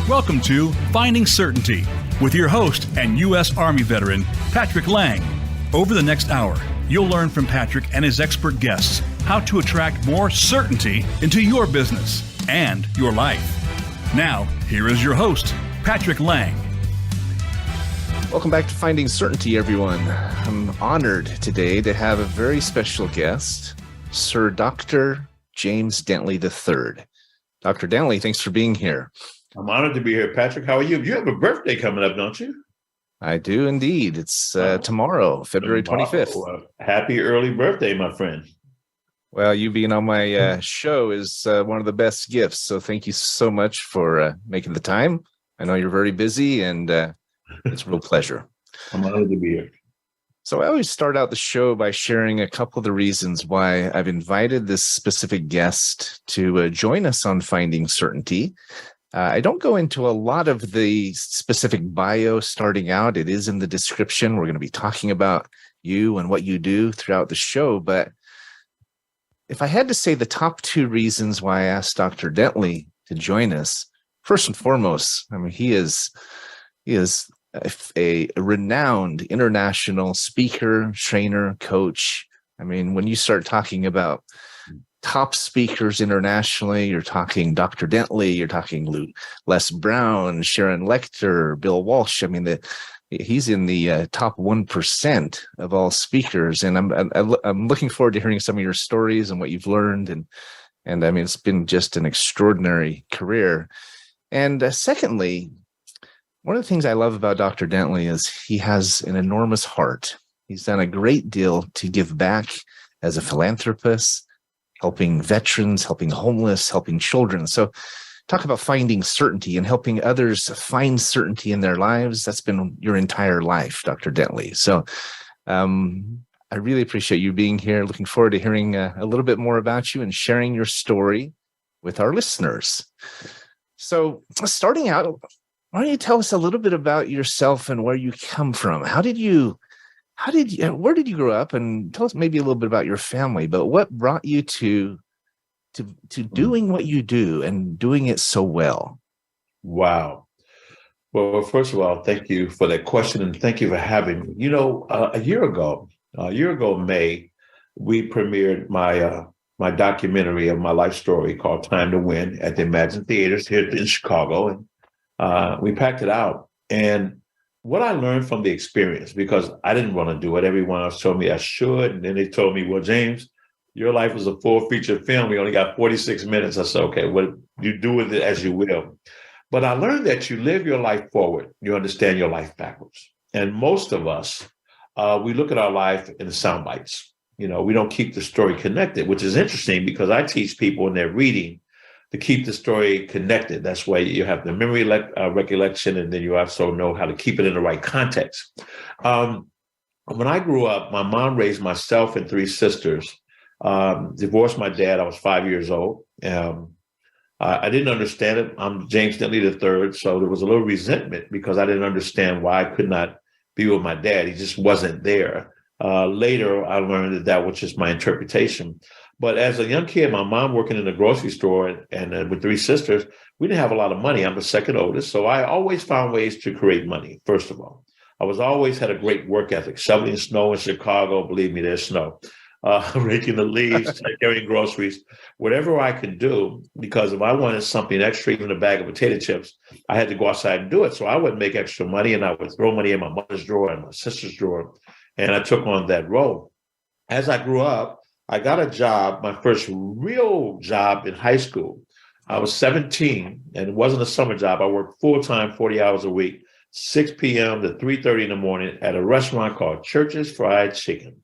Welcome to Finding Certainty with your host and U.S. Army veteran, Patrick Laing. Over the next hour, you'll learn from Patrick and his expert guests how to attract more certainty into your business and your life. Now, here is your host, Patrick Laing. Welcome back to Finding Certainty, everyone. I'm honored today to have a very special guest, Sir Dr. James Dentley III. Dr. Dentley, thanks for being here. I'm honored to be here, Patrick. How are you? You have a birthday coming up, don't you? I do indeed. It's tomorrow, February 25th. Happy early birthday, my friend. Well, you being on my show is one of the best gifts. So thank you so much for making the time. I know you're very busy, and it's a real pleasure. I'm honored to be here. So I always start out the show by sharing a couple of the reasons why I've invited this specific guest to join us on Finding Certainty. I don't go into a lot of the specific bio starting out. It is in the description. We're going to be talking about you and what you do throughout the show. But if I had to say the top two reasons why I asked Dr. Dentley to join us, first and foremost, I mean, he is a renowned international speaker, trainer, coach. I mean, when you start talking about top speakers internationally, you're talking Dr. Dentley, you're talking Les Brown, Sharon Lecter, Bill Walsh. I mean, he's in the top 1% of all speakers. And I'm looking forward to hearing some of your stories and what you've learned. And I mean, it's been just an extraordinary career. And secondly, one of the things I love about Dr. Dentley is he has an enormous heart. He's done a great deal to give back as a philanthropist, helping veterans, helping homeless, helping children. So talk about finding certainty and helping others find certainty in their lives. That's been your entire life, Dr. Dentley. So I really appreciate you being here. Looking forward to hearing a little bit more about you and sharing your story with our listeners. So starting out, why don't you tell us a little bit about yourself and where you come from? Where did you grow up? And tell us maybe a little bit about your family, but what brought you to doing what you do and doing it so well? Wow. Well, first of all, thank you for that question, and thank you for having me. You know, a year ago, May, we premiered my documentary of my life story called Time to Win at the Imagine Theaters here in Chicago. And we packed it out. And what I learned from the experience, because I didn't want to do it, everyone else told me I should. And then they told me, well, James, your life was a full feature film. We only got 46 minutes. I said, okay, well, you do with it as you will. But I learned that you live your life forward. You understand your life backwards. And most of us, we look at our life in sound bites. You know, we don't keep the story connected, which is interesting because I teach people when they're reading to keep the story connected. That's why you have the memory recollection, and then you also know how to keep it in the right context. When I grew up, my mom raised myself and three sisters, divorced my dad. I was 5 years old. I didn't understand it. I'm James Dentley III, so there was a little resentment because I didn't understand why I could not be with my dad. He just wasn't there. Later, I learned that was just my interpretation. But as a young kid, my mom working in a grocery store and with three sisters, we didn't have a lot of money. I'm the second oldest. So I always found ways to create money, first of all. I always had a great work ethic, shoveling snow in Chicago. Believe me, there's snow. Raking the leaves, carrying groceries, whatever I could do, because if I wanted something extra, even a bag of potato chips, I had to go outside and do it. So I would make extra money, and I would throw money in my mother's drawer and my sister's drawer. And I took on that role. As I grew up, I got a job, my first real job in high school. I was 17, and it wasn't a summer job. I worked full-time, 40 hours a week, 6 p.m. to 3:30 in the morning at a restaurant called Church's Fried Chicken.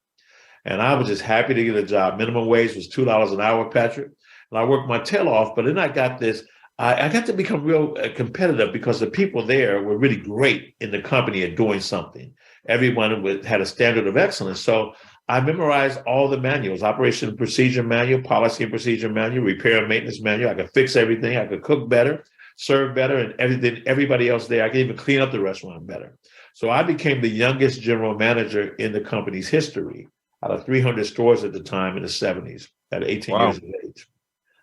And I was just happy to get a job. Minimum wage was $2 an hour, Patrick. And I worked my tail off, but then I got this. I got to become real competitive because the people there were really great in the company at doing something. Everyone had a standard of excellence. So I memorized all the manuals: operation and procedure manual, policy and procedure manual, repair and maintenance manual. I could fix everything. I could cook better, serve better, and everything. Everybody else there, I could even clean up the restaurant better. So I became the youngest general manager in the company's history out of 300 stores at the time in the 70s at 18 years of age.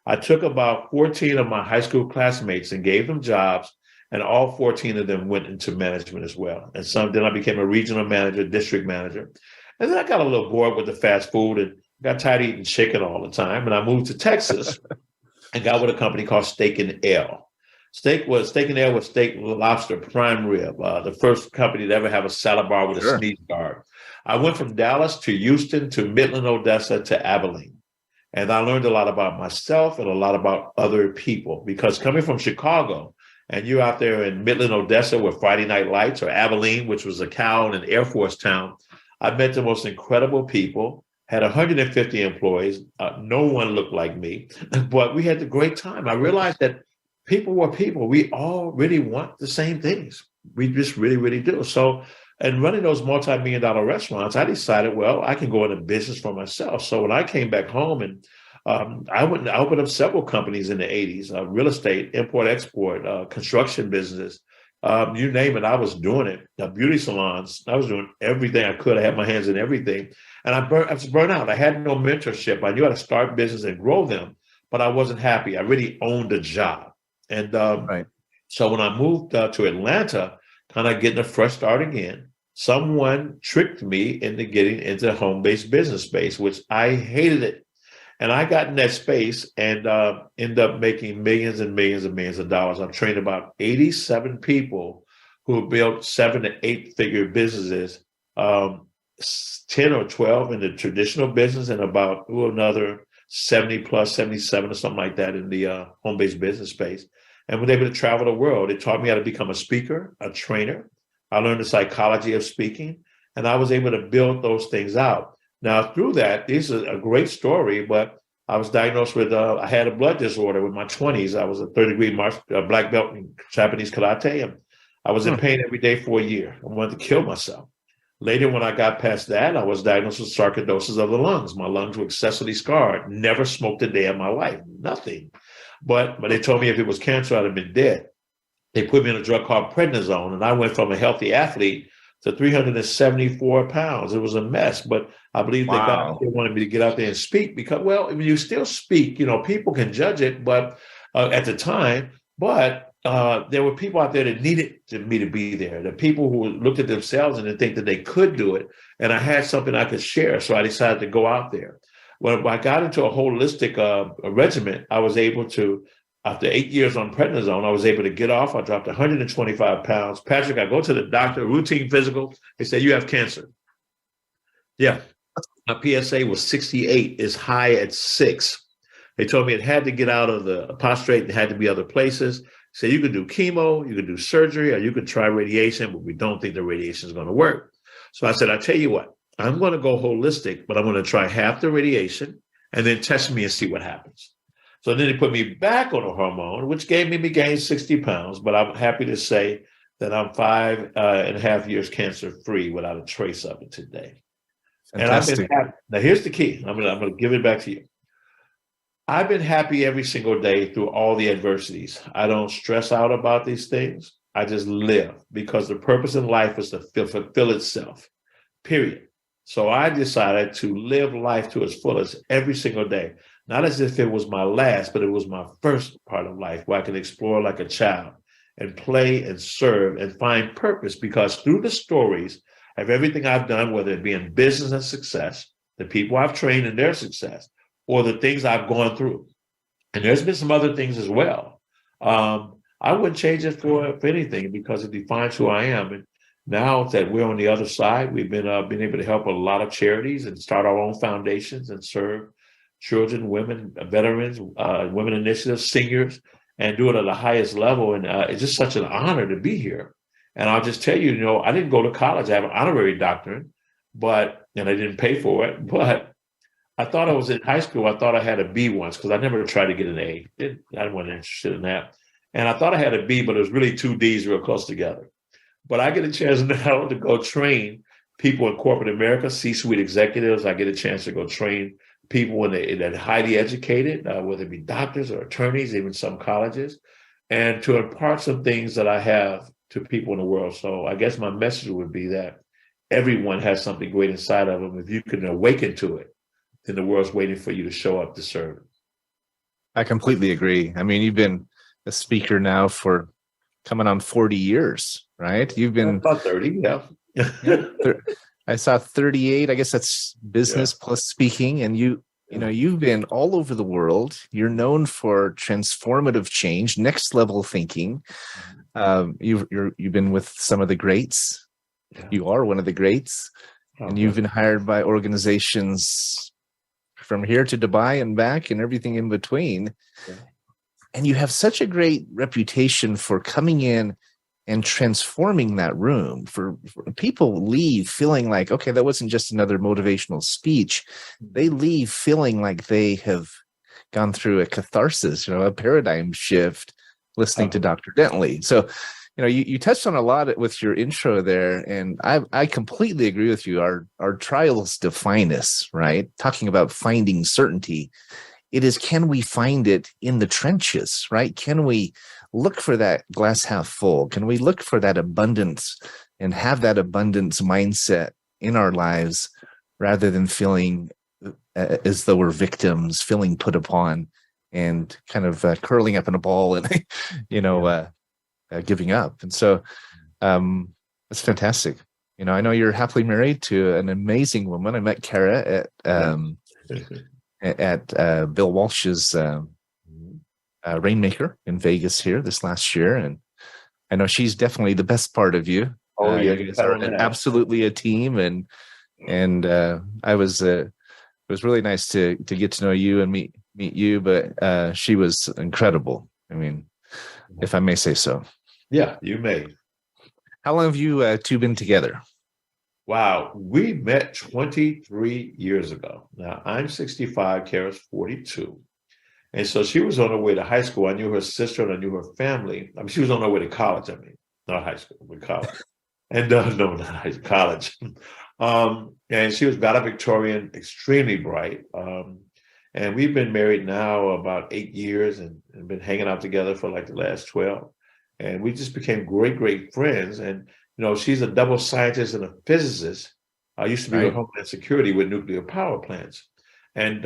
I took about 14 of my high school classmates and gave them jobs And all 14 of them went into management as well. And then I became a regional manager, district manager. And then I got a little bored with the fast food and got tired of eating chicken all the time. And I moved to Texas and got with a company called Steak and Ale. Steak and Ale was steak, lobster, prime rib, the first company to ever have a salad bar with a sneeze guard. I went from Dallas to Houston to Midland, Odessa to Abilene. And I learned a lot about myself and a lot about other people, because coming from Chicago, and you're out there in Midland, Odessa with Friday Night Lights, or Abilene, which was a cow and an Air Force town, I met the most incredible people, had 150 employees. No one looked like me, but we had a great time. I realized that people were people. We all really want the same things. We just really, really do. So, and running those multi-million-dollar restaurants, I decided, well, I can go into business for myself. So when I came back home and I opened up several companies in the 80s, real estate, import-export, construction business, you name it, I was doing it. Beauty salons, I was doing everything I could. I had my hands in everything. And I was burnt out. I had no mentorship. I knew how to start business and grow them, but I wasn't happy. I really owned a job. And so when I moved to Atlanta, kind of getting a fresh start again, someone tricked me into getting into home-based business space, which I hated it. And I got in that space and ended up making millions and millions and millions of dollars. I've trained about 87 people who built 7 to 8 figure businesses, 10 or 12 in the traditional business, and about another 70 plus, 77 or something like that in the home-based business space. And was able to travel the world. It taught me how to become a speaker, a trainer. I learned the psychology of speaking, and I was able to build those things out. Now, through that, this is a great story, but I was diagnosed with, I had a blood disorder in my 20s. I was a third-degree black belt in Japanese karate, and I was in pain every day for a year. I wanted to kill myself. Later, when I got past that, I was diagnosed with sarcoidosis of the lungs. My lungs were excessively scarred. Never smoked a day of my life, nothing. But they told me if it was cancer, I'd have been dead. They put me on a drug called prednisone, and I went from a healthy athlete to 374 pounds. It was a mess, but I believe that they wanted me to get out there and speak because, well, I mean, you still speak, people can judge it, but at the time, but there were people out there that needed me to be there. The people who looked at themselves and didn't think that they could do it. And I had something I could share. So I decided to go out there. When I got into a holistic regimen, I was able to, after 8 years on prednisone, I was able to get off. I dropped 125 pounds. Patrick, I go to the doctor, routine physical. They say, you have cancer. Yeah. My PSA was 68, is high at 6. They told me it had to get out of the prostate. It had to be other places. So you could do chemo, you could do surgery, or you could try radiation, but we don't think the radiation is going to work. So I said, I'll tell you what, I'm going to go holistic, but I'm going to try half the radiation and then test me and see what happens. So then they put me back on a hormone, which gave me gain 60 pounds. But I'm happy to say that I'm 5.5 years cancer free without a trace of it today. Fantastic. And I've been happy. Now, here's the key. I'm going to give it back to you. I've been happy every single day through all the adversities. I don't stress out about these things. I just live because the purpose in life is to fulfill itself, period. So I decided to live life to its fullest every single day, not as if it was my last, but it was my first part of life where I could explore like a child and play and serve and find purpose, because through the stories of everything I've done, whether it be in business and success, the people I've trained in their success, or the things I've gone through. And there's been some other things as well. I wouldn't change it for anything because it defines who I am. And now that we're on the other side, we've been able to help a lot of charities and start our own foundations and serve children, women, veterans, women initiatives, seniors, and do it at the highest level. And it's just such an honor to be here. And I'll just tell you, I didn't go to college. I have an honorary doctorate, and I didn't pay for it. But I thought I was in high school. I thought I had a B once because I never tried to get an A. I wasn't interested in that. And I thought I had a B, but it was really 2 Ds real close together. But I get a chance now to go train people in corporate America, C-suite executives. I get a chance to go train people that are highly educated, whether it be doctors or attorneys, even some colleges, and to impart some things that I have to people in the world. So I guess my message would be that everyone has something great inside of them. If you can awaken to it, then the world's waiting for you to show up to serve. I completely agree. I mean, you've been a speaker now for coming on 40 years, right? You've been about 30, yeah. I saw 38. I guess that's business plus speaking. And you've been all over the world. You're known for transformative change, next level thinking. You've been with some of the greats. Yeah. You are one of the greats, and you've been hired by organizations from here to Dubai and back and everything in between. Yeah. And you have such a great reputation for coming in and transforming that room. For people leave feeling like, okay, that wasn't just another motivational speech. They leave feeling like they have gone through a catharsis, a paradigm shift, listening to Dr. Dentley. So, you touched on a lot with your intro there, and I completely agree with you. Our trials define us, right? Talking about finding certainty. It is, can we find it in the trenches, right? Can we look for that glass half full? Can we look for that abundance and have that abundance mindset in our lives rather than feeling as though we're victims, feeling put upon and kind of curling up in a ball and, giving up. And so that's fantastic. I know you're happily married to an amazing woman. I met Kara at Bill Walsh's Rainmaker in Vegas here this last year, and I know she's definitely the best part of you. You guys are absolutely a team, and it was really nice to get to know you and meet you. But she was incredible. I mean, if I may say so. Yeah, you may. How long have you two been together? Wow, we met 23 years ago. Now, I'm 65, Kara's 42. And so she was on her way to high school. I knew her sister and I knew her family. I mean, she was on her way to college, not high school, but college. And no, not high school, college. And she was valedictorian, extremely bright. And we've been married now about 8 years and been hanging out together for like the last 12. And we just became great, great friends. And she's a double scientist and a physicist. I used to be with Homeland Security with nuclear power plants. And,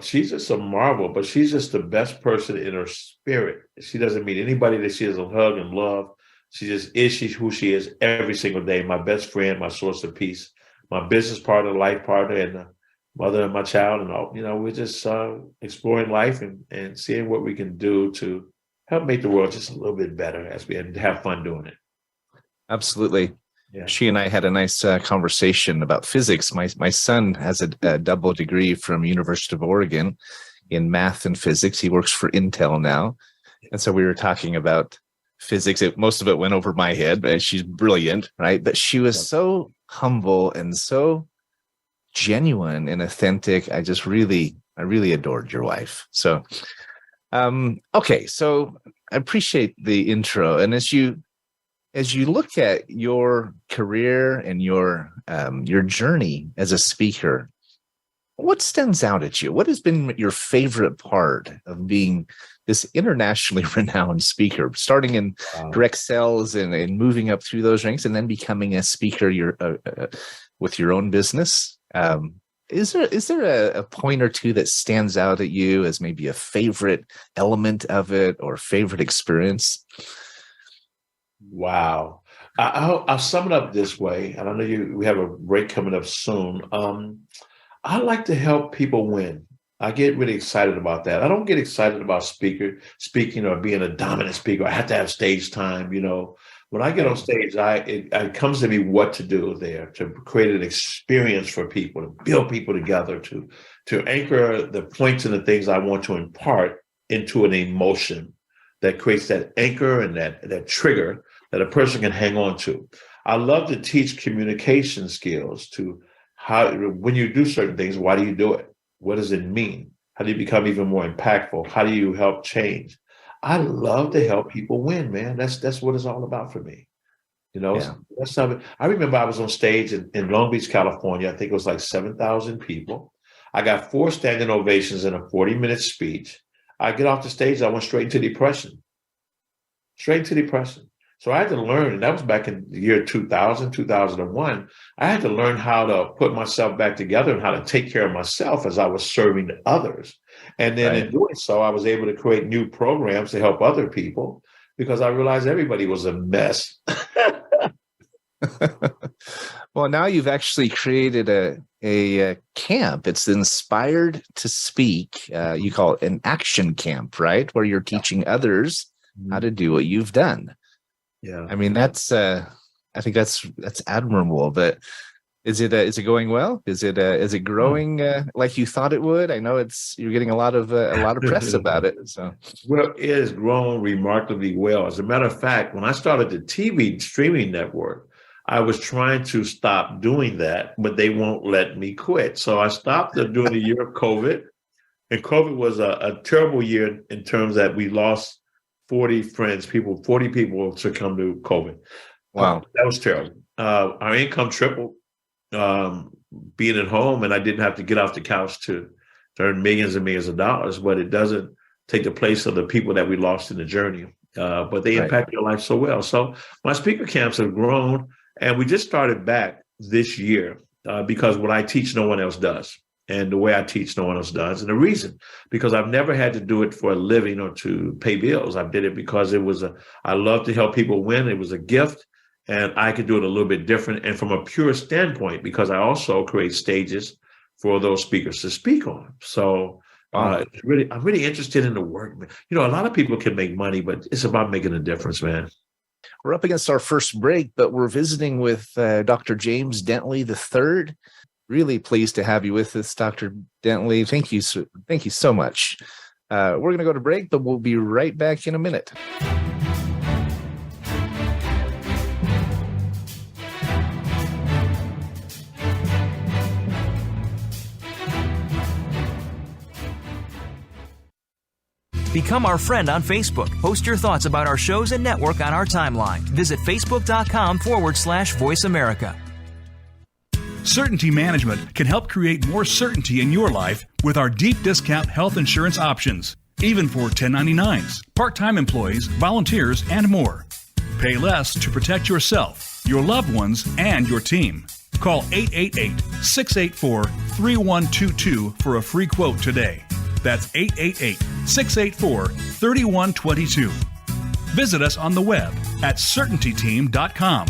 she's just a marvel, but she's just the best person in her spirit. She doesn't meet anybody that she doesn't hug and love. She just is who she is every single day. My best friend, my source of peace, my business partner, life partner, and the mother of my child. And all, we're just exploring life and seeing what we can do to help make the world just a little bit better as we have fun doing it. Absolutely. Yeah. She and I had a nice conversation about physics. My son has a double degree from University of Oregon in math and physics. He works for Intel now. And so we were talking about physics. Most of it went over my head, but she's brilliant, right? But she was so humble and so genuine and authentic. I really adored your wife. So, okay. So I appreciate the intro. And as you look at your career and your journey as a speaker, what stands out at you? What has been your favorite part of being this internationally renowned speaker, starting in direct sales and moving up through those ranks, and then becoming a speaker with your own business? Is there a point or two that stands out at you as maybe a favorite element of it or favorite experience? Wow. I'll sum it up this way. And I know we have a break coming up soon. I like to help people win. I get really excited about that. I don't get excited about speaking or being a dominant speaker. I have to have stage time. When I get on stage, it comes to me what to do there, to create an experience for people, to build people together, to anchor the points and the things I want to impart into an emotion that creates that anchor and that trigger that a person can hang on to. I love to teach communication skills to how, when you do certain things, why do you do it? What does it mean? How do you become even more impactful? How do you help change? I love to help people win, man. That's what it's all about for me. That's something. I remember I was on stage in Long Beach, California. I think it was like 7,000 people. I got 4 standing ovations in a 40-minute speech. I get off the stage, I went straight into depression. So I had to learn, and that was back in the year 2000, 2001. I had to learn how to put myself back together and how to take care of myself as I was serving others. And then in doing so, I was able to create new programs to help other people because I realized everybody was a mess. Well, now you've actually created a camp. It's Inspired to Speak. You call it an action camp, right? Where you're teaching others how to do what you've done. Yeah. I mean, I think that's admirable. But is it going well? Is it growing like you thought it would? I know you're getting a lot of press about it. So, well, it has grown remarkably well. As a matter of fact, when I started the TV streaming network, I was trying to stop doing that, but they won't let me quit. So I stopped during the year of COVID, and COVID was a terrible year in terms that we lost 40 people succumbed to COVID. Wow, that was terrible. Our income tripled. Being at home, and I didn't have to get off the couch to earn millions and millions of dollars, but it doesn't take the place of the people that we lost in the journey. But they impacted your life so well. So my speaker camps have grown, and we just started back this year because what I teach, no one else does. And the way I teach, no one else does. And the reason, because I've never had to do it for a living or to pay bills. I did it because I love to help people win. It was a gift. And I could do it a little bit different. And from a pure standpoint, because I also create stages for those speakers to speak on. So I'm really interested in the work. You know, a lot of people can make money, but it's about making a difference, man. We're up against our first break, but we're visiting with Dr. James Dentley III. Really pleased to have you with us, Dr. Dentley. Thank you so much. We're going to go to break, but we'll be right back in a minute. Become our friend on Facebook. Post your thoughts about our shows and network on our timeline. Visit facebook.com/Voice America. Certainty Management can help create more certainty in your life with our deep discount health insurance options, even for 1099s, part-time employees, volunteers, and more. Pay less to protect yourself, your loved ones, and your team. Call 888-684-3122 for a free quote today. That's 888-684-3122. Visit us on the web at CertaintyTeam.com.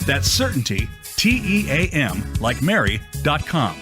That's Certainty, TEAM, like Mary.com.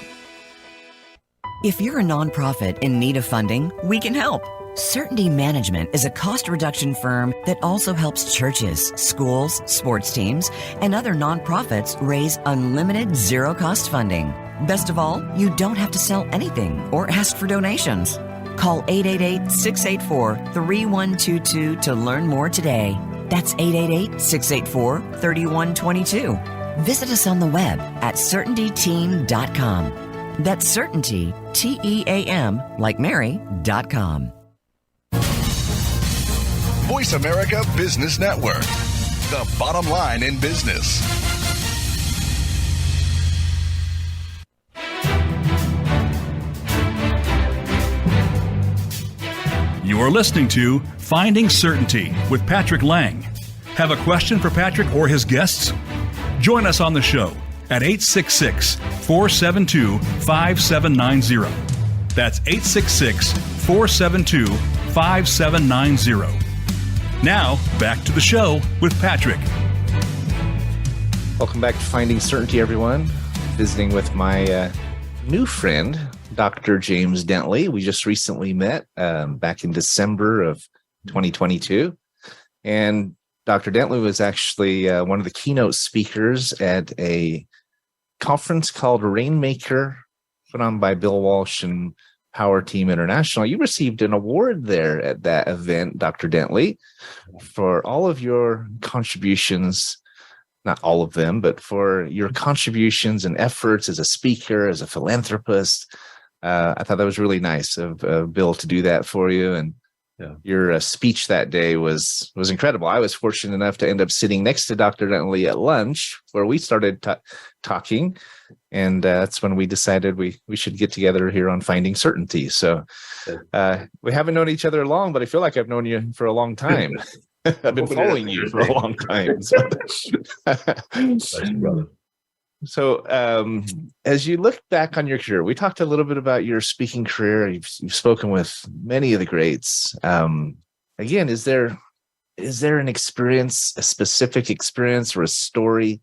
If you're a nonprofit in need of funding, we can help. Certainty Management is a cost reduction firm that also helps churches, schools, sports teams, and other nonprofits raise unlimited zero-cost funding. Best of all, you don't have to sell anything or ask for donations. Call 888-684-3122 to learn more today. That's 888-684-3122. Visit us on the web at CertaintyTeam.com. That's Certainty, TEAM, like Mary.com. Voice America Business Network, the bottom line in business. You are listening to Finding Certainty with Patrick Laing. Have a question for Patrick or his guests? Join us on the show at 866-472-5790. That's 866-472-5790. Now, back to the show with Patrick. Welcome back to Finding Certainty, everyone. Visiting with my new friend, Dr. James Dentley. We just recently met back in December of 2022. And Dr. Dentley was actually one of the keynote speakers at a conference called Rainmaker, put on by Bill Walsh and Power Team International. You received an award there at that event, Dr. Dentley, for all of your contributions, not all of them, but for your contributions and efforts as a speaker, as a philanthropist. I thought that was really nice of Bill to do that for you. And your speech that day was incredible. I was fortunate enough to end up sitting next to Dr. Dentley at lunch where we started talking. And that's when we decided we should get together here on Finding Certainty. So we haven't known each other long, but I feel like I've known you for a long time. I've been following you for a long time. So, so as you look back on your career, we talked a little bit about your speaking career. You've spoken with many of the greats. Again, is there is there an experience, a specific experience or a story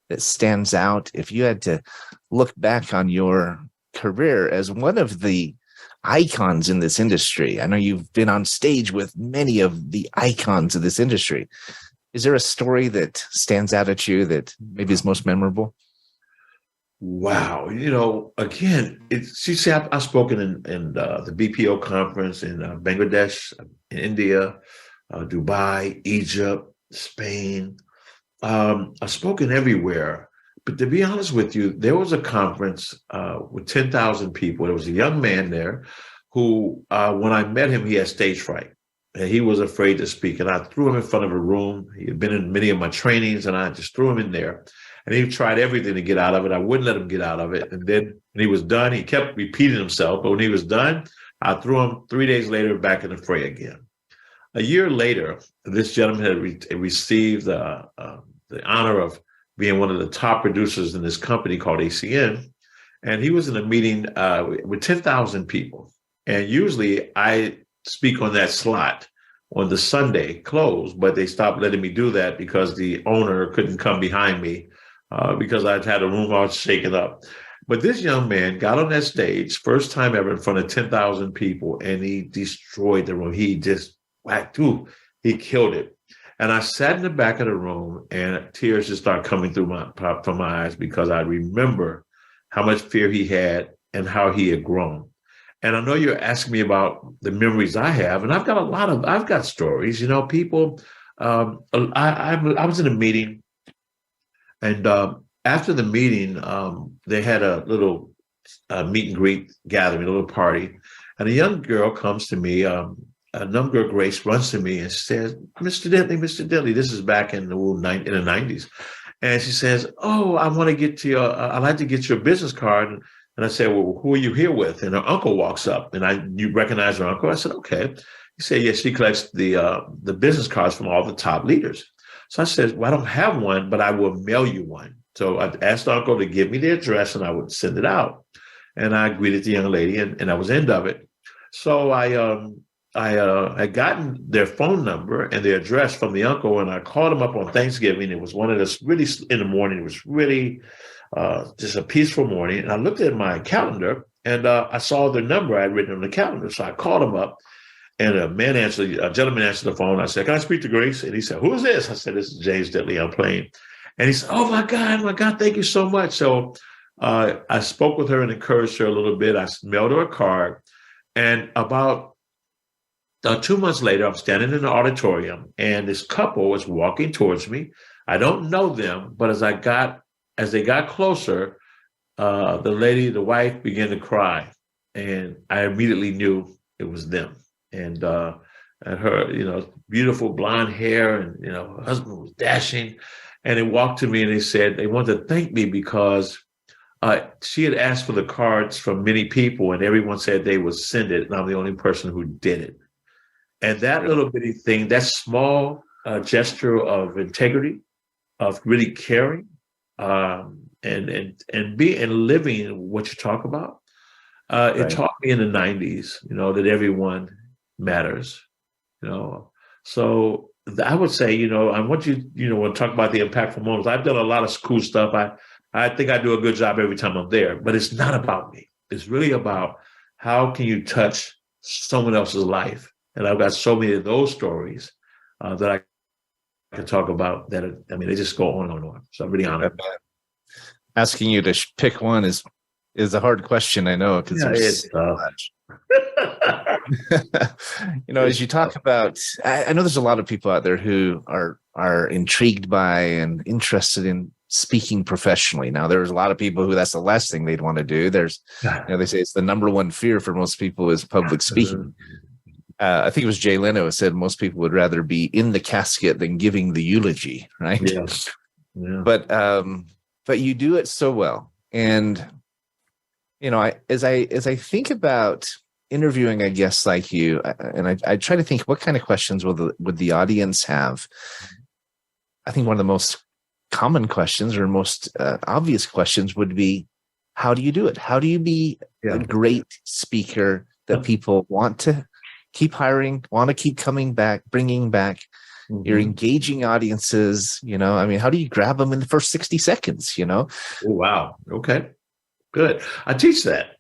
that stands out? If you had to look back on your career as one of the icons in this industry, I know you've been on stage with many of the icons of this industry. Is there a story that stands out at you that maybe is most memorable? Wow. Again, I've spoken in the BPO conference in Bangladesh, in India, Dubai, Egypt, Spain. I've spoken everywhere. But to be honest with you, there was a conference with 10,000 people. There was a young man there who, when I met him, he had stage fright. And he was afraid to speak. And I threw him in front of a room. He had been in many of my trainings, and I just threw him in there. And he tried everything to get out of it. I wouldn't let him get out of it. And then when he was done, he kept repeating himself. But when he was done, I threw him 3 days later back in the fray again. A year later, this gentleman had received the honor of being one of the top producers in this company called ACN. And he was in a meeting with 10,000 people. And usually I speak on that slot on the Sunday close, but they stopped letting me do that because the owner couldn't come behind me because I'd had a room all shaken up. But this young man got on that stage, first time ever in front of 10,000 people, and he destroyed the room. He just whacked through. He killed it. And I sat in the back of the room, and tears just started coming from my eyes because I remember how much fear he had and how he had grown. And I know you're asking me about the memories I have, and I've got stories. People. I was in a meeting, and after the meeting, they had a little meet and greet gathering, a little party, and a young girl comes to me. A number of Grace runs to me and says, Mr. Dentley, this is back in the 90s. And she says, oh, I want to get to I'd like to get your business card. And I said, well, who are you here with? And her uncle walks up, and you recognize her uncle. I said, okay. He said, yes, she collects the business cards from all the top leaders. So I said, well, I don't have one, but I will mail you one. So I asked the uncle to give me the address, and I would send it out. And I greeted the young lady, and that was the end of it. So I had gotten their phone number and their address from the uncle, and I called him up on Thanksgiving. It was one of those really in the morning. It was really just a peaceful morning. And I looked at my calendar, and I saw the number I had written on the calendar. So I called him up, and a gentleman answered the phone. I said, can I speak to Grace? And he said, who is this? I said, this is James Dentley. I'm playing. And he said, oh, my God, thank you so much. So I spoke with her and encouraged her a little bit. I mailed her a card. And about 2 months later, I'm standing in the auditorium, and this couple was walking towards me. I don't know them, but as they got closer, the wife began to cry, and I immediately knew it was them. And her, beautiful blonde hair, and her husband was dashing, and they walked to me and they said they wanted to thank me because she had asked for the cards from many people, and everyone said they would send it, and I'm the only person who did it. And that little bitty thing, that small gesture of integrity, of really caring, and living what you talk about, it taught me in the 90s, that everyone matters, So I would say, I want you, want to talk about the impactful moments. I've done a lot of cool stuff. I think I do a good job every time I'm there, but it's not about me. It's really about how can you touch someone else's life. And I've got so many of those stories that I can talk about that, they just go on and on. So I'm really honored. Asking you to pick one is a hard question, I know, because there's so much. As you talk about, I know there's a lot of people out there who are intrigued by and interested in speaking professionally. Now, there's a lot of people who that's the last thing they'd want to do. There's, they say it's the number one fear for most people is public speaking. I think it was Jay Leno who said most people would rather be in the casket than giving the eulogy, right? Yes. Yeah. But you do it so well. And, as I think about interviewing a guest like you, and I try to think what kind of questions would the audience have? I think one of the most common questions or most obvious questions would be, how do you do it? How do you be a great speaker that people want to keep hiring, want to keep coming back, bringing back? You're engaging audiences, I mean, how do you grab them in the first 60 seconds, Oh, wow. Okay, good. I teach that.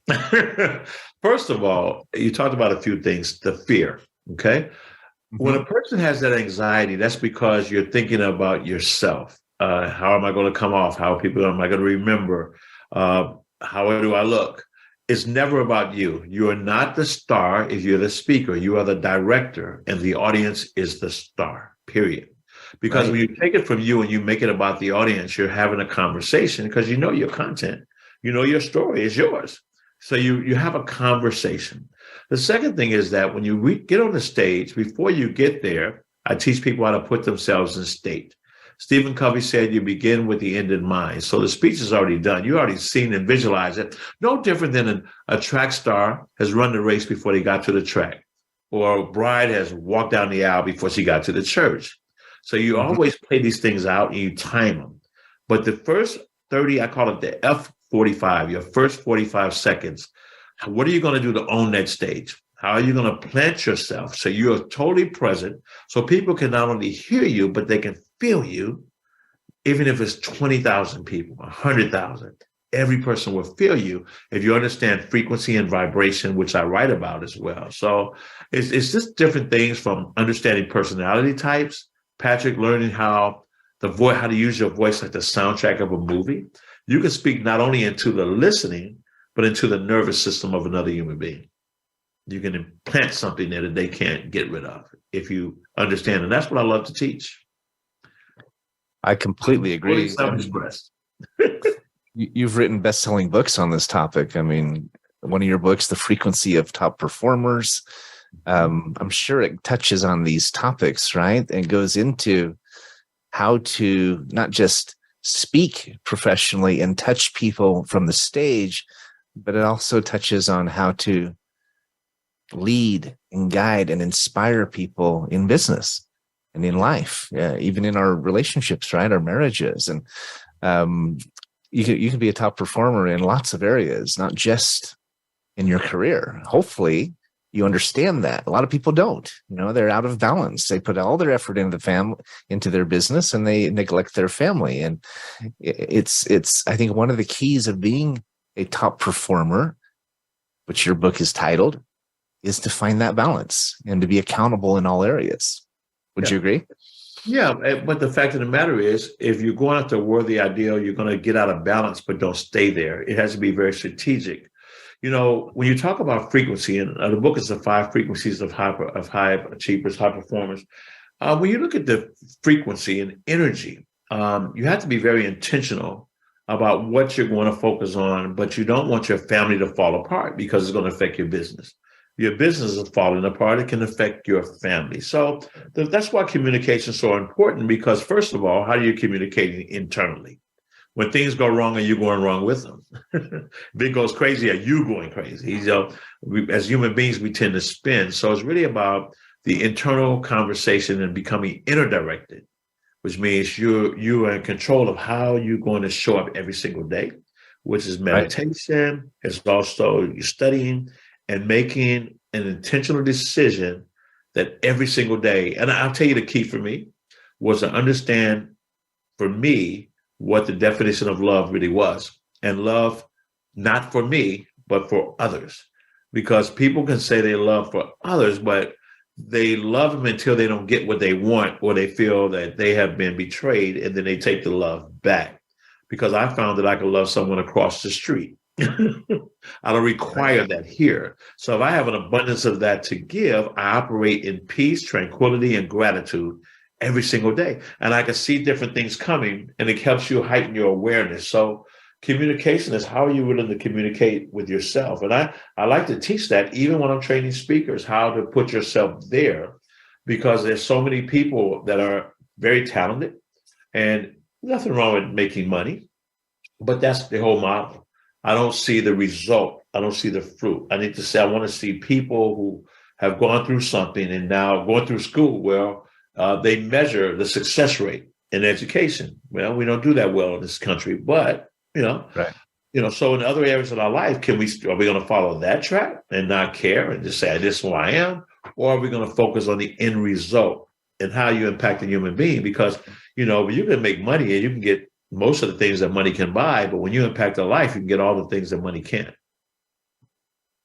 First of all, you talked about a few things, the fear. Okay. When a person has that anxiety, that's because you're thinking about yourself. How am I going to come off? How am I going to remember? How do I look? It's never about you. You are not the star if you're the speaker. You are the director, and the audience is the star, period. Because when you take it from you and you make it about the audience, you're having a conversation because you know your content. You know your story is yours. So you have a conversation. The second thing is that when you get on the stage, before you get there, I teach people how to put themselves in state. Stephen Covey said you begin with the end in mind. So the speech is already done. You already seen and visualized it. No different than a track star has run the race before they got to the track, or a bride has walked down the aisle before she got to the church. So you always play these things out and you time them. But the first 30, I call it the F45, your first 45 seconds. What are you going to do to own that stage? How are you going to plant yourself so you're totally present so people can not only hear you, but they can feel you, even if it's 20,000 people, 100,000. Every person will feel you if you understand frequency and vibration, which I write about as well. So it's just different things from understanding personality types, Patrick, learning how to use your voice like the soundtrack of a movie. You can speak not only into the listening, but into the nervous system of another human being. You can implant something there that they can't get rid of if you understand. And that's what I love to teach. I completely agree. You've written best-selling books on this topic. I mean, one of your books, The Frequency of Top Performers, I'm sure it touches on these topics, right? And goes into how to not just speak professionally and touch people from the stage, but it also touches on how to lead and guide and inspire people in business and in life, even in our relationships, right? Our marriages. And you can be a top performer in lots of areas, not just in your career. Hopefully you understand that. A lot of people don't. They're out of balance. They put all their effort into their business, and they neglect their family. And it's I think one of the keys of being a top performer, which your book is titled, is to find that balance and to be accountable in all areas. Would you agree? Yeah, but the fact of the matter is, if you're going after a worthy ideal, you're going to get out of balance, but don't stay there. It has to be very strategic. When you talk about frequency, and the book is the 5 frequencies of high achievers, high performers. When you look at the frequency and energy, you have to be very intentional about what you're going to focus on, but you don't want your family to fall apart because it's going to affect your business. Your business is falling apart, it can affect your family. So that's why communication is so important, because first of all, how are you communicating internally? When things go wrong, are you going wrong with them? If it goes crazy, are you going crazy? As human beings, we tend to spin. So it's really about the internal conversation and becoming inner directed, which means you are in control of how you're going to show up every single day, which is meditation. Right. It's also studying and making an intentional decision that every single day, and I'll tell you the key for me was to understand, for me, what the definition of love really was. And love, not for me, but for others. Because people can say they love for others, but they love them until they don't get what they want, or they feel that they have been betrayed, and then they take the love back. Because I found that I could love someone across the street. I don't require that here. So if I have an abundance of that to give, I operate in peace, tranquility, and gratitude every single day. And I can see different things coming, and it helps you heighten your awareness. So communication is how are you willing to communicate with yourself? And I like to teach that even when I'm training speakers, how to put yourself there, because there's so many people that are very talented, and nothing wrong with making money, but that's the whole model. I don't see the result. I don't see the fruit. I need to say, I want to see people who have gone through something and now going through school. Well, they measure the success rate in education. Well, we don't do that well in this country, but so in other areas of our life, are we going to follow that track and not care and just say, this is who I am? Or are we going to focus on the end result and how you impact a human being. Because, you can make money and you can get most of the things that money can buy, but when you impact a life, you can get all the things that money can't.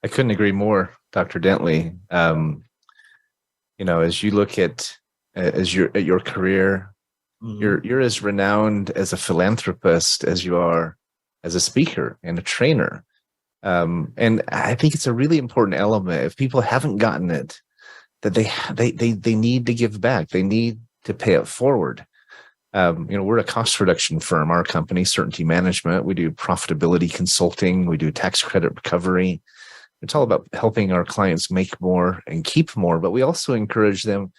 I couldn't agree more, Dr. Dentley. As you look at your career, you're as renowned as a philanthropist as you are as a speaker and a trainer. And I think it's a really important element. If people haven't gotten it, that they need to give back. They need to pay it forward. We're a cost reduction firm. Our company, Certainty Management, we do profitability consulting. We do tax credit recovery. It's all about helping our clients make more and keep more, but we also encourage them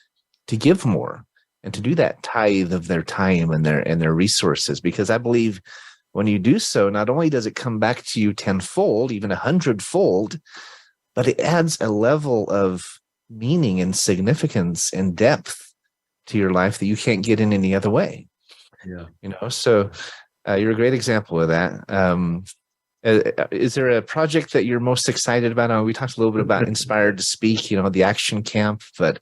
to give more and to do that tithe of their time and their resources, because I believe when you do so, not only does it come back to you tenfold, even 100-fold, but it adds a level of meaning and significance and depth to your life that you can't get in any other way. Yeah. So you're a great example of that. Is there a project that you're most excited about? We talked a little bit about Inspired to Speak, the action camp, but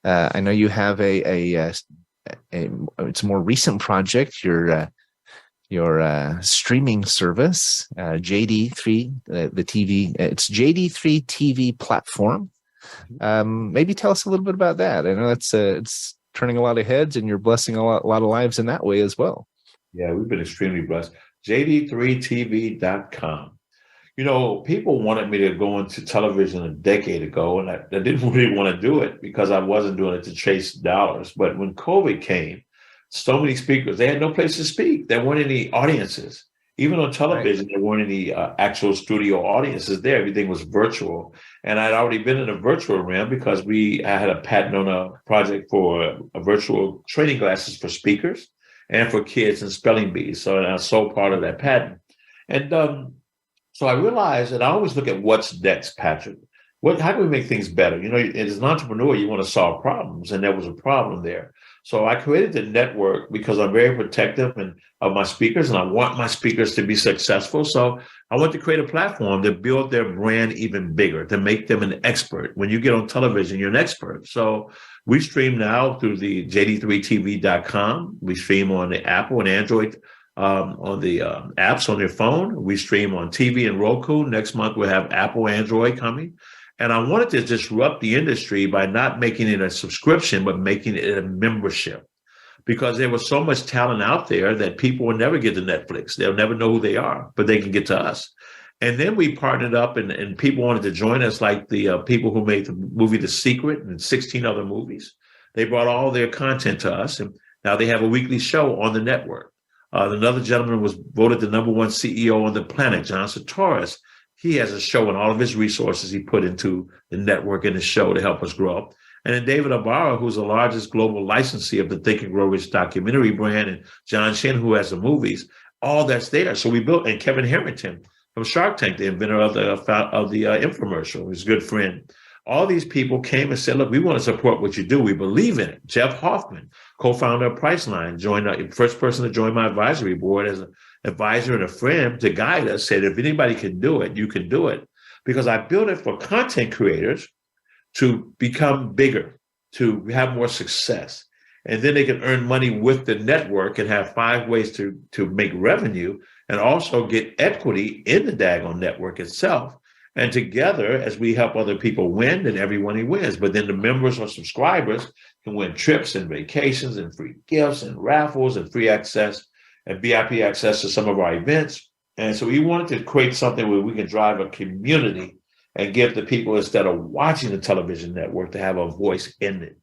I know you have it's a more recent project, your streaming service, JD3, the TV. It's JD3 TV platform. Maybe tell us a little bit about that. I know it's turning a lot of heads, and you're blessing a lot of lives in that way as well. Yeah, we've been extremely blessed. JD3TV.com. People wanted me to go into television a decade ago, and I didn't really want to do it because I wasn't doing it to chase dollars. But when COVID came, so many speakers, they had no place to speak. There weren't any audiences. Even on television, There weren't any actual studio audiences there. Everything was virtual. And I'd already been in a virtual realm because I had a patent on a project for a virtual training glasses for speakers and for kids and spelling bees. So I sold part of that patent. And so I realized that I always look at what's next, Patrick. How can we make things better? As an entrepreneur, you want to solve problems, and there was a problem there. So I created the network because I'm very protective of my speakers, and I want my speakers to be successful. So I want to create a platform to build their brand even bigger, to make them an expert. When you get on television, you're an expert. So we stream now through the JD3TV.com. We stream on the Apple and Android on the apps on your phone. We stream on TV and Roku. Next month, we'll have Apple, Android coming. And I wanted to disrupt the industry by not making it a subscription, but making it a membership, because there was so much talent out there that people will never get to Netflix. They'll never know who they are, but they can get to us. And then we partnered up and people wanted to join us, like the people who made the movie The Secret and 16 other movies. They brought all their content to us, and now they have a weekly show on the network. Another gentleman was voted the #1 CEO on the planet, John Sartoris. He has a show, and all of his resources he put into the network and the show to help us grow. And then David Ibarra, who's the largest global licensee of the Think and Grow Rich documentary brand, and John Shin, who has the movies, all that's there. So we built, and Kevin Harrington from Shark Tank, the inventor of the infomercial, his good friend. All these people came and said, look, we want to support what you do. We believe in it. Jeff Hoffman, co-founder of Priceline, joined the first person to join my advisory board as an advisor and a friend to guide us, said, if anybody can do it, you can do it. Because I built it for content creators to become bigger, to have more success. And then they can earn money with the network and have 5 ways to make revenue, and also get equity in the daggone network itself. And together, as we help other people win, then everyone wins. But then the members or subscribers can win trips and vacations and free gifts and raffles and free access and VIP access to some of our events. And so we wanted to create something where we can drive a community and give the people, instead of watching the television network, to have a voice in it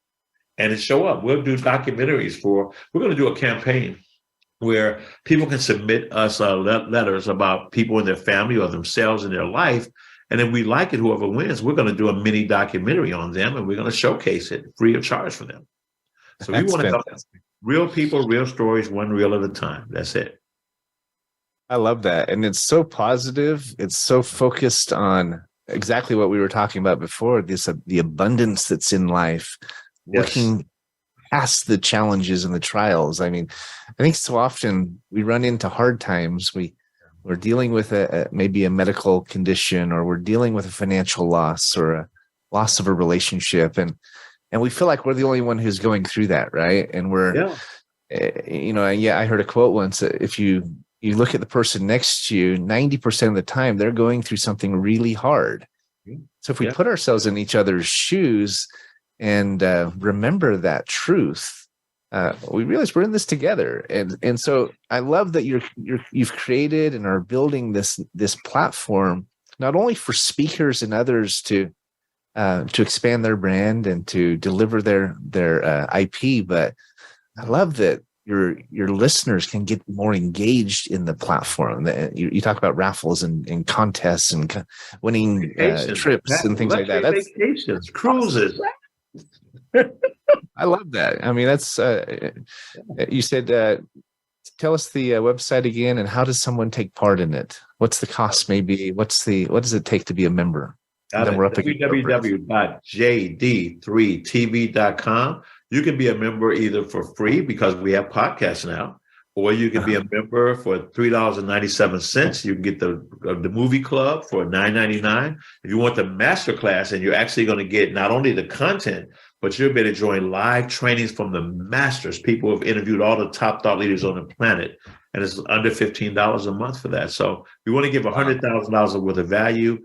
and to show up. We'll do documentaries we're going to do a campaign where people can submit us letters about people in their family or themselves in their life. And if we like it, whoever wins, we're going to do a mini documentary on them, and we're going to showcase it free of charge for them. So we want to help real people, real stories, one reel at a time. That's it. I love that. And it's so positive. It's so focused on exactly what we were talking about before, the abundance that's in life, looking past the challenges and the trials. I mean, I think so often we run into hard times. We're dealing with maybe a medical condition, or we're dealing with a financial loss or a loss of a relationship. And and we feel like we're the only one who's going through that, right? And we're, I heard a quote once: if you look at the person next to you, 90% of the time they're going through something really hard. So if we put ourselves in each other's shoes and remember that truth, we realize we're in this together. And so I love that you've created and are building this platform, not only for speakers and others to expand their brand and to deliver their IP, but I love that your listeners can get more engaged in the platform. You talk about raffles and contests and winning trips and things like that. That's vacations, cruises. I love that. I mean, that's you said. Tell us the website again, and how does someone take part in it? What's the cost? Maybe what does it take to be a member? www.jd3tv.com. You can be a member either for free because we have podcasts now, or you can be a member for $3.97. You can get the movie club for $9.99. If you want the master class, and you're actually going to get not only the content, but you'll be able to join live trainings from the masters. People who have interviewed all the top thought leaders on the planet, and it's under $15 a month for that. So we want to give $100,000 worth of value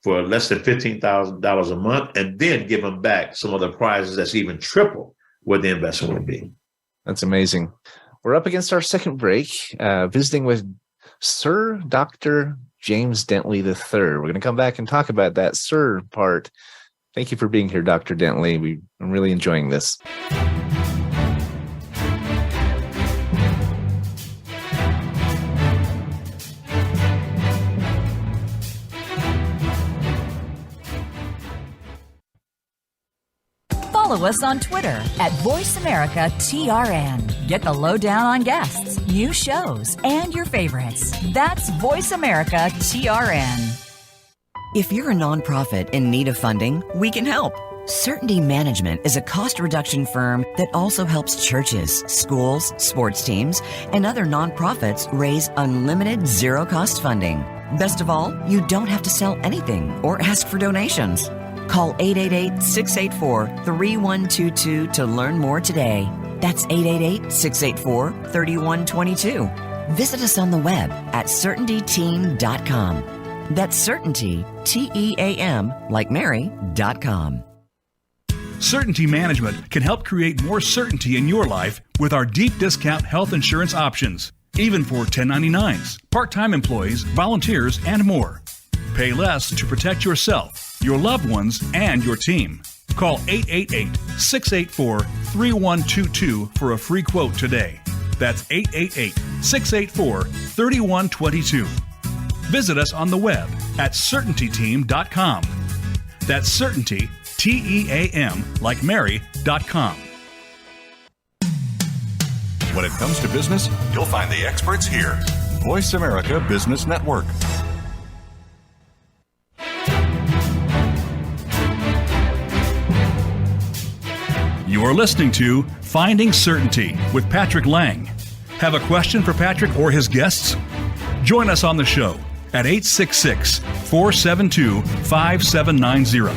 for less than $15,000 a month, and then give them back some of the prizes that's even triple what the investment would be. That's amazing. We're up against our second break, visiting with Sir Dr. James Dentley III. We're going to come back and talk about that Sir part. Thank you for being here, Dr. Dentley. I'm really enjoying this. Follow us on Twitter @VoiceAmericaTRN. Get the lowdown on guests, new shows, and your favorites. That's VoiceAmericaTRN. If you're a nonprofit in need of funding, we can help. Certainty Management is a cost reduction firm that also helps churches, schools, sports teams, and other nonprofits raise unlimited zero-cost funding. Best of all, you don't have to sell anything or ask for donations. Call 888-684-3122 to learn more today. That's 888-684-3122. Visit us on the web at CertaintyTeam.com. That's Certainty, Team, like Mary.com. Certainty Management can help create more certainty in your life with our deep discount health insurance options, even for 1099s, part-time employees, volunteers, and more. Pay less to protect yourself, your loved ones, and your team. Call 888-684-3122 for a free quote today. That's 888-684-3122. Visit us on the web at CertaintyTeam.com. That's Certainty, Team, like Mary.com. When it comes to business, you'll find the experts here. Voice America Business Network. You're listening to Finding Certainty with Patrick Laing. Have a question for Patrick or his guests? Join us on the show at 866-472-5790.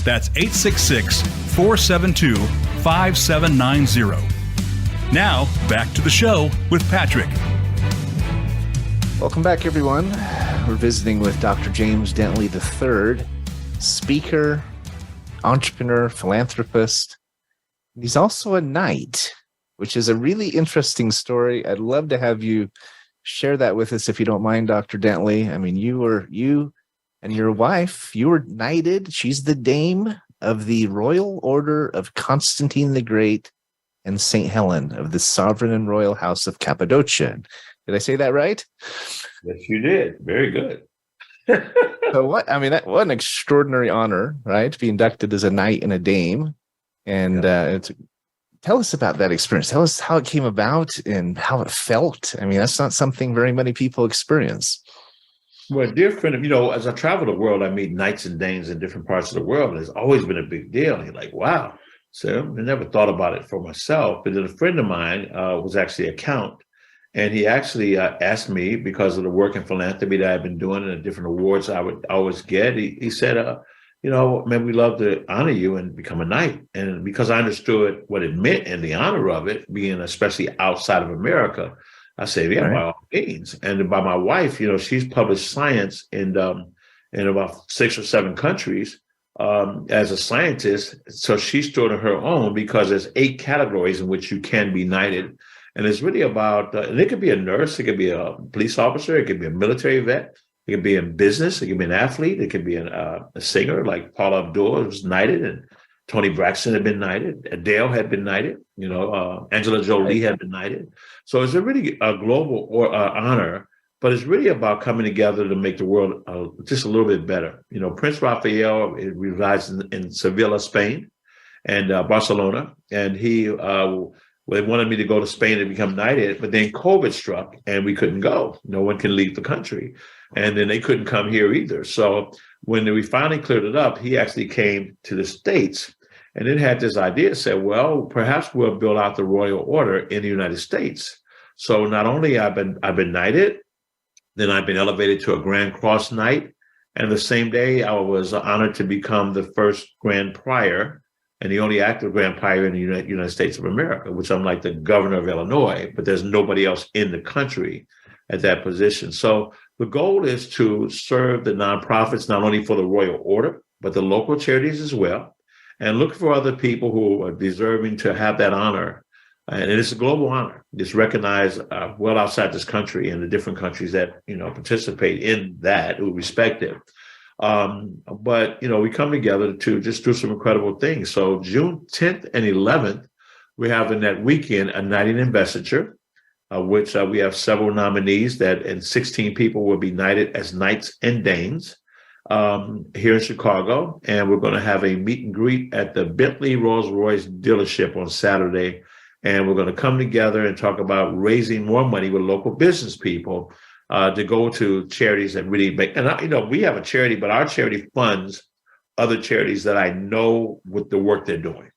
That's 866-472-5790. Now, back to the show with Patrick. Welcome back, everyone. We're visiting with Dr. James Dentley III, speaker, entrepreneur, philanthropist. He's also a knight, which is a really interesting story. I'd love to have you share that with us, if you don't mind, Dr. Dentley. I mean, you and your wife, you were knighted. She's the dame of the Royal Order of Constantine the Great and St. Helen of the Sovereign and Royal House of Cappadocia. Did I say that right? Yes, you did. Very good. So what an extraordinary honor, right? To be inducted as a knight and a dame. And tell us about that experience. Tell us how it came about and how it felt. I mean, that's not something very many people experience. Well, different, as I travel the world, I meet knights and dames in different parts of the world. And it's always been a big deal. And you're like, wow. So I never thought about it for myself. But then a friend of mine was actually a count. And he actually asked me, because of the work in philanthropy that I've been doing and the different awards I would always get, he said, man, we love to honor you and become a knight. And because I understood what it meant and the honor of it, being especially outside of America, I said, yeah, by all means. And by my wife, she's published science in about 6 or 7 countries as a scientist. So she stood on her own because there's 8 categories in which you can be knighted. And it's really about, and it could be a nurse, it could be a police officer, it could be a military vet, it could be in business, it could be an athlete, it could be a singer like Paula Abdul was knighted, and Tony Braxton had been knighted, Adele had been knighted, Angela Jolie had been knighted. So it's really a global honor, but it's really about coming together to make the world just a little bit better. Prince Rafael resides in Sevilla, Spain, and Barcelona, and they wanted me to go to Spain to become knighted, but then COVID struck and we couldn't go. No one can leave the country. And then they couldn't come here either. So when we finally cleared it up, he actually came to the States and then had this idea, said, well, perhaps we'll build out the Royal Order in the United States. So not only I've been knighted, then I've been elevated to a Grand Cross Knight. And the same day I was honored to become the first Grand Prior and the only active Grand Prior in the United States of America, which I'm like the governor of Illinois, but there's nobody else in the country at that position. So the goal is to serve the nonprofits, not only for the Royal Order, but the local charities as well, and look for other people who are deserving to have that honor. And it's a global honor. It's recognized well outside this country and the different countries that, participate in that who respect it. But we come together to just do some incredible things. So June 10th and 11th, we're having that weekend a knighting investiture, which we have several nominees and 16 people will be knighted as knights and dames here in Chicago. And we're going to have a meet and greet at the Bentley Rolls-Royce dealership on Saturday. And we're going to come together and talk about raising more money with local business people to go to charities and really make, and we have a charity, but our charity funds other charities that I know with the work they're doing.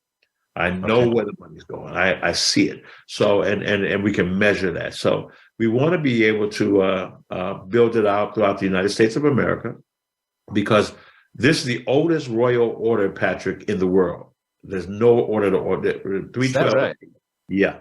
I know where the money's going. I see it. So, and we can measure that. So we want to be able to build it out throughout the United States of America, because this is the oldest royal order, Patrick, in the world. There's no order to order. 312. Right? Yeah.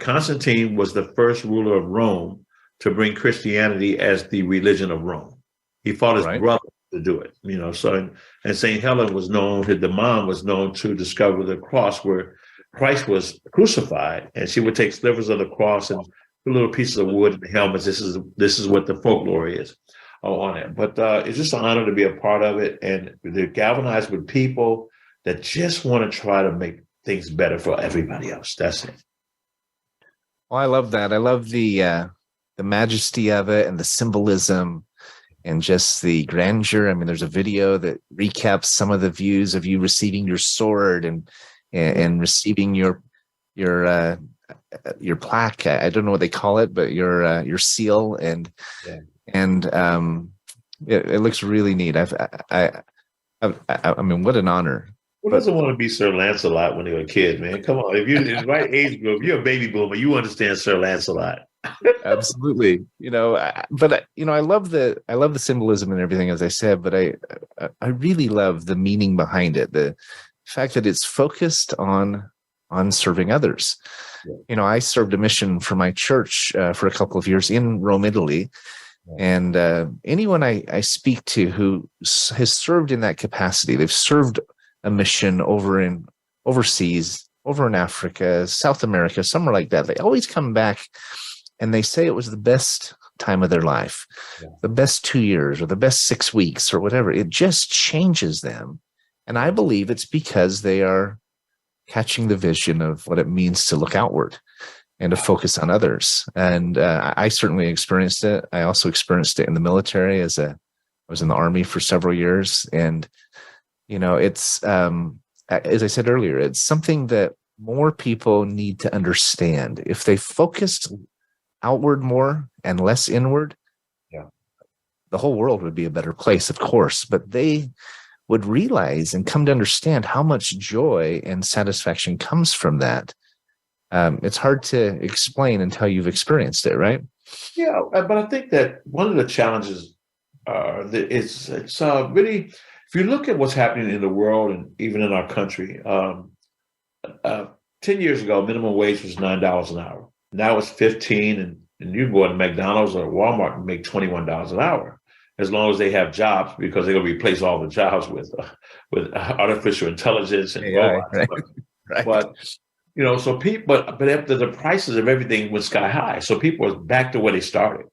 Constantine was the first ruler of Rome to bring Christianity as the religion of Rome. He fought his brother to do it, So, and St. Helen was known, the mom was known to discover the cross where Christ was crucified, and she would take slivers of the cross and put little pieces of wood in the helmets. This is what the folklore is on it. But it's just an honor to be a part of it, and they're galvanized with people that just want to try to make things better for everybody else. That's it. Well, I love that. I love the majesty of it and the symbolism and just the grandeur. I mean, there's a video that recaps some of the views of you receiving your sword and receiving your plaque. I don't know what they call it, but your seal and it looks really neat. I mean, what an honor. Who doesn't want to be Sir Lancelot when they were a kid, man? Come on. If you're in the right age group, you're a baby boomer, you understand Sir Lancelot. Absolutely. But I love the symbolism and everything, as I said, but I really love the meaning behind it. The fact that it's focused on serving others. Yeah. I served a mission for my church for a couple of years in Rome, Italy. And anyone I speak to who has served in that capacity, they've served a mission overseas, over in Africa, South America, somewhere like that. They always come back and they say it was the best time of their life, the best 2 years or the best 6 weeks or whatever. It just changes them. And I believe it's because they are catching the vision of what it means to look outward and to focus on others. And I certainly experienced it. I also experienced it in the military I was in the Army for several years. And, it's, as I said earlier, it's something that more people need to understand. If they focused outward more and less inward, the whole world would be a better place, of course, but they would realize and come to understand how much joy and satisfaction comes from that. It's hard to explain until you've experienced it, right? Yeah, but I think that one of the challenges it's really if you look at what's happening in the world and even in our country, 10 years ago, minimum wage was $9 an hour. Now it's 15, and you go to McDonald's or Walmart and make $21 an hour, as long as they have jobs, because they're going to replace all the jobs with artificial intelligence and robots. Right. Right. But so people, but after the prices of everything went sky high, so people are back to where they started.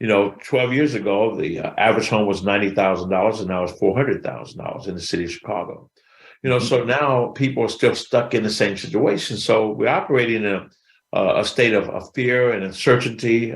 12 years ago, the average home was $90,000, and now it's $400,000 in the city of Chicago. So now people are still stuck in the same situation. So we're operating in a state of fear and uncertainty,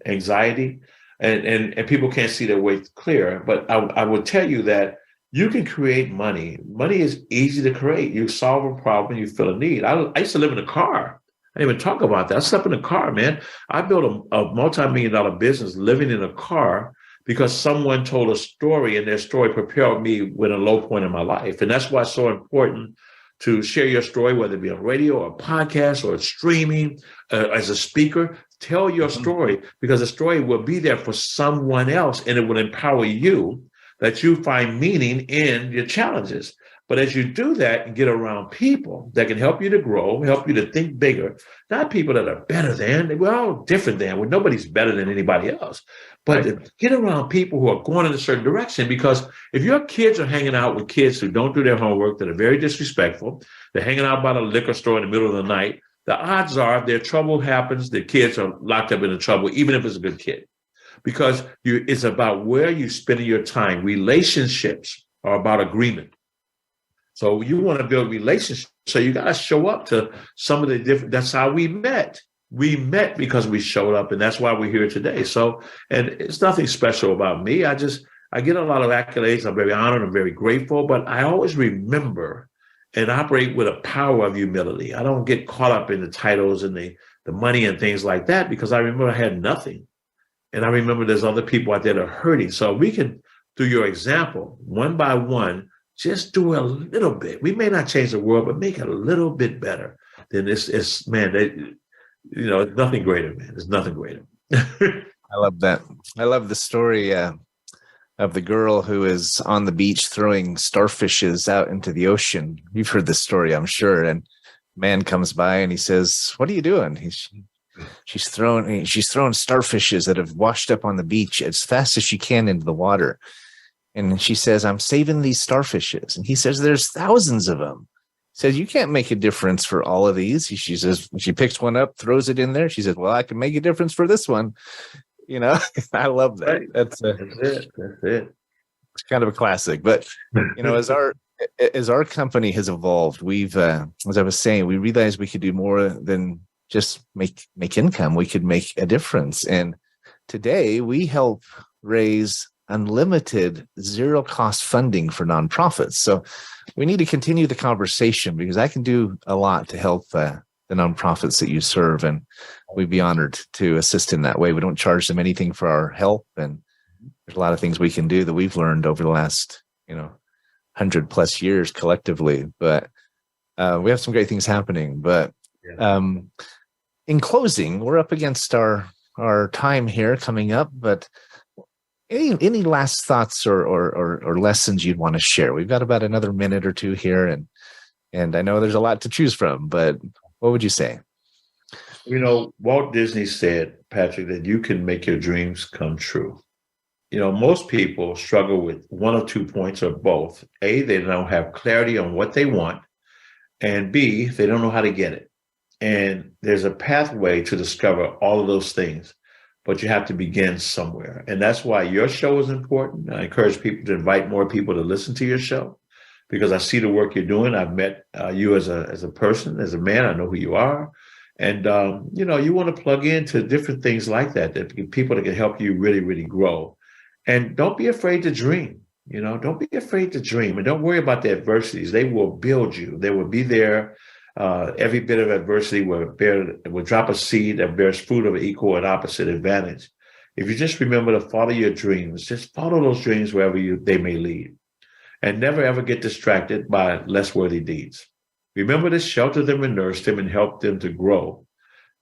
anxiety, and people can't see their way clear. But I would tell you that you can create money. Money is easy to create. You solve a problem, you fill a need. I used to live in a car. I didn't even talk about that. I slept in a car, man. I built a multi-million-dollar business living in a car because someone told a story, and their story propelled me with a low point in my life. And that's why it's so important to share your story, whether it be on radio or podcast or streaming, as a speaker. Tell your story, because the story will be there for someone else, and it will empower you that you find meaning in your challenges. But as you do that and get around people that can help you to grow, help you to think bigger, not people that are better than, we're all different than, well, nobody's better than anybody else. But get around people who are going in a certain direction, because if your kids are hanging out with kids who don't do their homework, that are very disrespectful, they're hanging out by the liquor store in the middle of the night, the odds are their trouble happens, the kids are locked up in the trouble, even if it's a good kid. Because it's about where you're spending your time. Relationships are about agreement. So you want to build relationships. So you got to show up to some of the different, that's how we met. We met because we showed up, and that's why we're here today. So, and it's nothing special about me. I get a lot of accolades. I'm very honored. I'm very grateful, but I always remember and operate with a power of humility. I don't get caught up in the titles and the money and things like that, because I remember I had nothing. And I remember there's other people out there that are hurting. So we can, through your example, one by one, just do a little bit. We may not change the world, but make it a little bit better. Then it's man, nothing greater, man. There's nothing greater. I love that. I love the story of the girl who is on the beach throwing starfishes out into the ocean. You've heard this story, I'm sure. And man comes by and he says, "What are you doing?" She's throwing starfishes that have washed up on the beach as fast as she can into the water. And she says, "I'm saving these starfishes." And he says, "There's thousands of them." He says, "You can't make a difference for all of these." She says, she picks one up, throws it in there. She says, "Well, I can make a difference for this one." I love that. Right. That's it. It's kind of a classic. But, as our company has evolved, we've, as I was saying, we realized we could do more than just make income. We could make a difference. And today we help raise unlimited zero-cost funding for nonprofits. So we need to continue the conversation, because I can do a lot to help the nonprofits that you serve, and we'd be honored to assist in that way. We don't charge them anything for our help, and there's a lot of things we can do that we've learned over the last 100+ years collectively. But we have some great things happening. But in closing, we're up against our time here coming up, but any last thoughts or lessons you'd want to share? We've got about another minute or two here, and I know there's a lot to choose from, but what would you say? Walt Disney said, Patrick, that you can make your dreams come true. Most people struggle with one or 2 points, or both. A, they don't have clarity on what they want, and B, they don't know how to get it. And there's a pathway to discover all of those things, but you have to begin somewhere. And that's why your show is important. I encourage people to invite more people to listen to your show, because I see the work you're doing. I've met you as a person, as a man. I know who you are. And, you want to plug into different things like that people that can help you really, really grow. And don't be afraid to dream. Don't be afraid to dream. And don't worry about the adversities. They will build you. They will be there. Every bit of adversity will drop a seed that bears fruit of equal and opposite advantage. If you just remember to follow your dreams, just follow those dreams wherever they may lead. And never ever get distracted by less worthy deeds. Remember to shelter them and nurse them and help them to grow.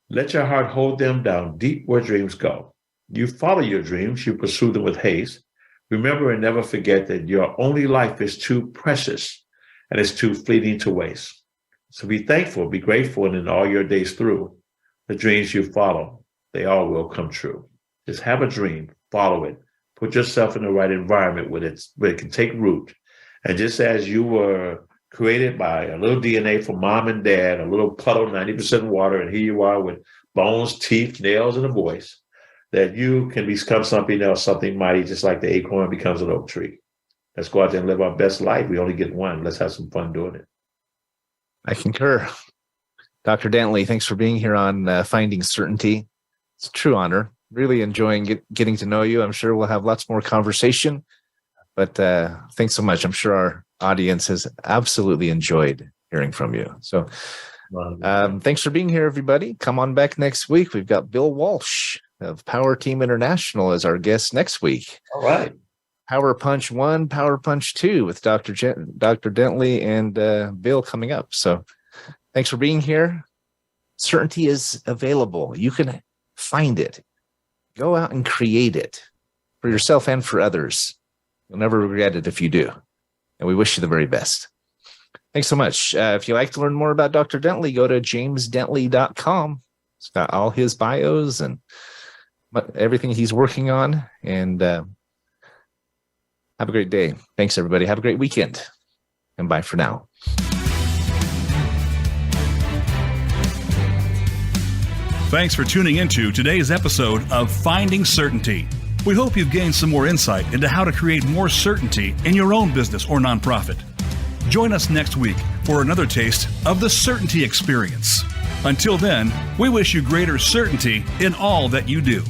Let your heart hold them down deep where dreams go. You follow your dreams, you pursue them with haste. Remember and never forget that your only life is too precious and it's too fleeting to waste. So be thankful, be grateful, and in all your days through, the dreams you follow, they all will come true. Just have a dream, follow it, put yourself in the right environment where it can take root. And just as you were created by a little DNA from mom and dad, a little puddle, 90% water, and here you are with bones, teeth, nails, and a voice, that you can become something else, something mighty, just like the acorn becomes an oak tree. Let's go out there and live our best life. We only get one. Let's have some fun doing it. I concur. Dr. Dentley, thanks for being here on Finding Certainty. It's a true honor. Really enjoying getting to know you. I'm sure we'll have lots more conversation, but thanks so much. I'm sure our audience has absolutely enjoyed hearing from you. So thanks for being here, everybody. Come on back next week. We've got Bill Walsh of Power Team International as our guest next week. All right. Power Punch 1, Power Punch 2 with Dr. Dentley and Bill coming up. So thanks for being here. Certainty is available. You can find it. Go out and create it for yourself and for others. You'll never regret it if you do. And we wish you the very best. Thanks so much. If you'd like to learn more about Dr. Dentley, go to jamesdentley.com. It's got all his bios and everything he's working on. And have a great day. Thanks, everybody. Have a great weekend. And bye for now. Thanks for tuning into today's episode of Finding Certainty. We hope you've gained some more insight into how to create more certainty in your own business or nonprofit. Join us next week for another taste of the Certainty Experience. Until then, we wish you greater certainty in all that you do.